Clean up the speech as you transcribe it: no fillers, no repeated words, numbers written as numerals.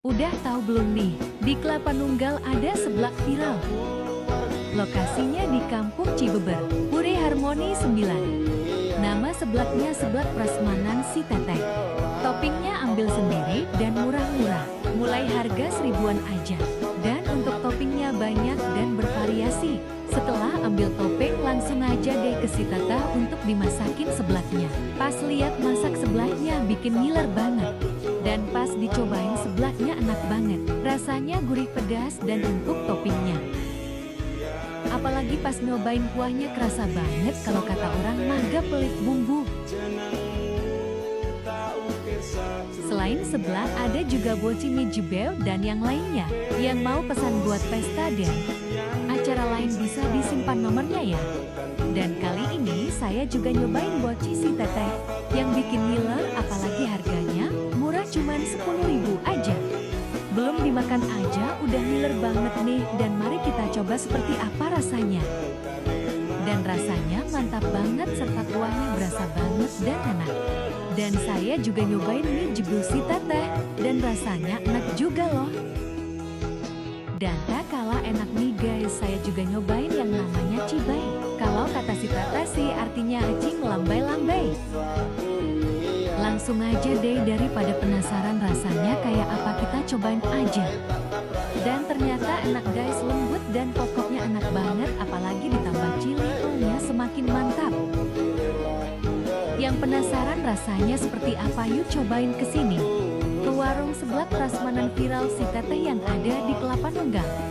Udah tahu belum nih, di Kelapa Nunggal ada seblak viral. Lokasinya di Kampung Cibeber, Puri Harmoni 9. Nama seblaknya seblak prasmanan si Teteh. Toppingnya ambil sendiri dan murah-murah, mulai harga seribuan aja. Dan untuk toppingnya banyak dan bervariasi. Setelah ambil topping langsung aja deh ke si Teteh untuk dimasakin seblaknya. Pas lihat masak seblaknya bikin ngiler banget. Dan pas dicobain seblaknya enak banget. Rasanya gurih pedas dan empuk toppingnya. Apalagi pas nyobain kuahnya kerasa banget kalau kata orang mah gak pelit bumbu. Selain seblak ada juga boci mie jebel dan yang lainnya. Yang mau pesan buat pesta dan acara lain bisa disimpan nomornya ya. Dan kali ini saya juga nyobain boci si Teteh. Yang bikin ngiler apalagi harganya murah cuman 10.000 aja. Belum dimakan aja udah ngiler banget nih dan mari kita coba seperti apa rasanya. Dan rasanya mantap banget serta kuahnya berasa banget dan enak. Dan saya juga nyobain mie jebul si Teteh dan rasanya enak juga loh. Dan tak kalah enak nih guys, saya juga nyobain yang namanya cibay. Kalau kata si Teteh sih artinya aci melambai-lambai. Langsung aja deh daripada penasaran rasanya kayak apa kita cobain aja. Dan ternyata enak guys, lembut dan pokoknya enak banget apalagi ditambah cili ohnya semakin mantap. Yang penasaran rasanya seperti apa yuk cobain kesini. Ke warung seblak prasmanan viral si Teteh yang ada di Kelapa Nunggal.